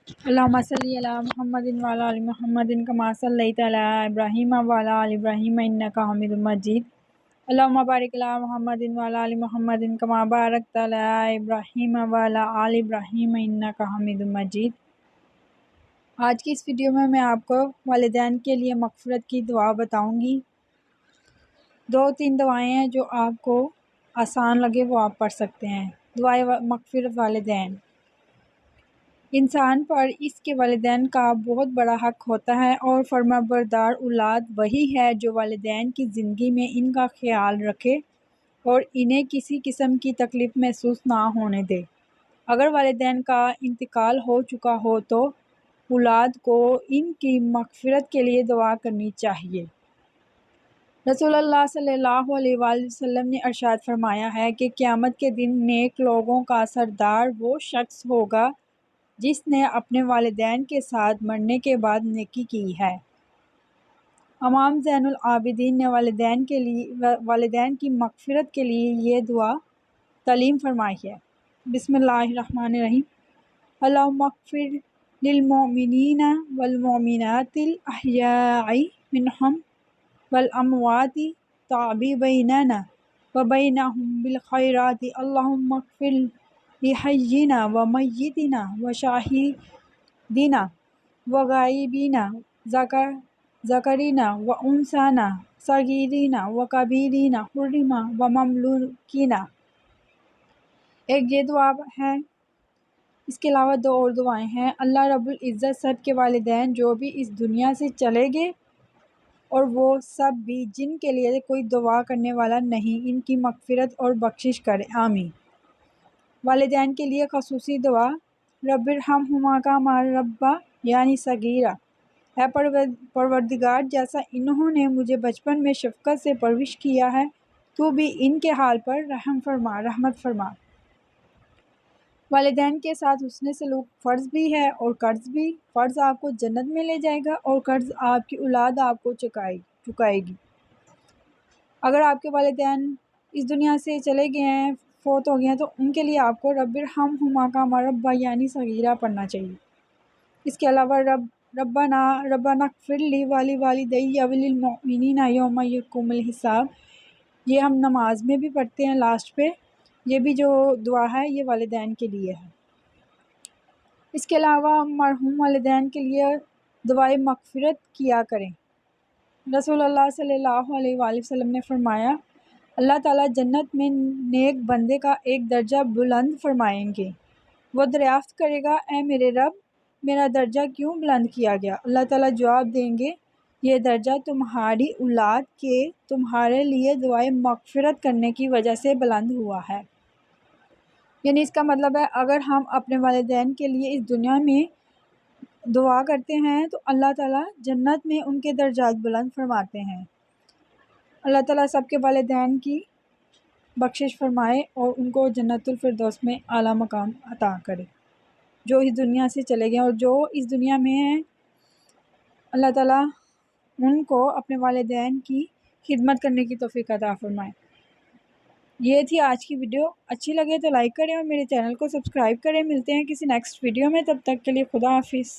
اللہم صلی علی محمد وعلی آل محمد کما صلیت علی ابراہیم وعلی آل ابراہیم انک حمید مجید۔ اللہم بارک علی محمد وعلی آل محمد کما بارکت علی ابراہیم وعلی آل ابراہیم انک حمید مجید۔ آج کی اس ویڈیو میں آپ کو والدین کے لیے مغفرت کی دعا بتاؤں گی۔ 2-3 دعائیں ہیں جو آپ کو آسان لگے وہ آپ پڑھ سکتے ہیں۔ دعائے مغفرت والدین۔ انسان پر اس کے والدین کا بہت بڑا حق ہوتا ہے اور فرمانبردار اولاد وہی ہے جو والدین کی زندگی میں ان کا خیال رکھے اور انہیں کسی قسم کی تکلیف محسوس نہ ہونے دے۔ اگر والدین کا انتقال ہو چکا ہو تو اولاد کو ان کی مغفرت کے لیے دعا کرنی چاہیے۔ رسول اللہ صلی اللہ علیہ وآلہ وسلم نے ارشاد فرمایا ہے کہ قیامت کے دن نیک لوگوں کا سردار وہ شخص ہوگا جس نے اپنے والدین کے ساتھ مرنے کے بعد نیکی کی ہے۔ امام زین العابدین نے والدین کی مغفرت کے لیے یہ دعا تعلیم فرمائی ہے۔ بسم اللہ الرحمن الرحیم۔ اللہم اغفر للمؤمنین والمؤمنات الاحیاء منہم والاموات تعبی بیننا وبینہم بالخیرات اللہم اغفر لحینا ومیتنا وشاہدنا وغائبنا ذکرنا وانثانا صغیرنا وکبیرنا حرنا ومملوکنا۔ ایک یہ دعا ہے، اس کے علاوہ 2 اور دعائیں ہیں۔ اللہ رب العزت سب کے والدین جو بھی اس دنیا سے چلے گئے اور وہ سب بھی جن کے لیے کوئی دعا کرنے والا نہیں، ان کی مغفرت اور بخشش کرے، آمین۔ والدین کے لیے خصوصی دعا۔ رب ارحمہما کما ربیانی صغیرا۔ اے پروردگار، جیسا انہوں نے مجھے بچپن میں شفقت سے پرورش کیا ہے تو بھی ان کے حال پر رحمت فرما۔ والدین کے ساتھ حسن سلوک فرض بھی ہے اور قرض بھی۔ فرض آپ کو جنت میں لے جائے گا اور قرض آپ کی اولاد آپ کو چکائے گی۔ اگر آپ کے والدین اس دنیا سے چلے گئے ہیں، فوت ہو گئے ہیں، تو ان کے لیے آپ کو رب ارحمہما کما ربیانی صغیرا پڑھنا چاہیے۔ اس کے علاوہ ربنا اغفر لی ولوالدی وللمؤمنین یوم یقوم الحساب، یہ ہم نماز میں بھی پڑھتے ہیں لاسٹ پہ۔ یہ بھی جو دعا ہے یہ والدین کے لیے ہے۔ اس کے علاوہ مرحوم والدین کے لیے دعائے مغفرت کیا کریں۔ رسول اللہ صلی اللہ علیہ وآلہ وسلم نے فرمایا، اللہ تعالیٰ جنت میں نیک بندے کا ایک درجہ بلند فرمائیں گے۔ وہ دریافت کرے گا، اے میرے رب، میرا درجہ کیوں بلند کیا گیا؟ اللہ تعالیٰ جواب دیں گے، یہ درجہ تمہاری اولاد کے تمہارے لیے دعائے مغفرت کرنے کی وجہ سے بلند ہوا ہے۔ یعنی اس کا مطلب ہے اگر ہم اپنے والدین کے لیے اس دنیا میں دعا کرتے ہیں تو اللہ تعالیٰ جنت میں ان کے درجات بلند فرماتے ہیں۔ اللہ تعالیٰ سب کے والدین کی بخشش فرمائے اور ان کو جنت الفردوس میں اعلیٰ مقام عطا کرے، جو اس دنیا سے چلے گئے اور جو اس دنیا میں ہیں، اللہ تعالیٰ ان کو اپنے والدین کی خدمت کرنے کی توفیق عطا فرمائے۔ یہ تھی آج کی ویڈیو، اچھی لگے تو لائک کریں اور میرے چینل کو سبسکرائب کریں۔ ملتے ہیں کسی نیکسٹ ویڈیو میں، تب تک کے لیے خدا حافظ۔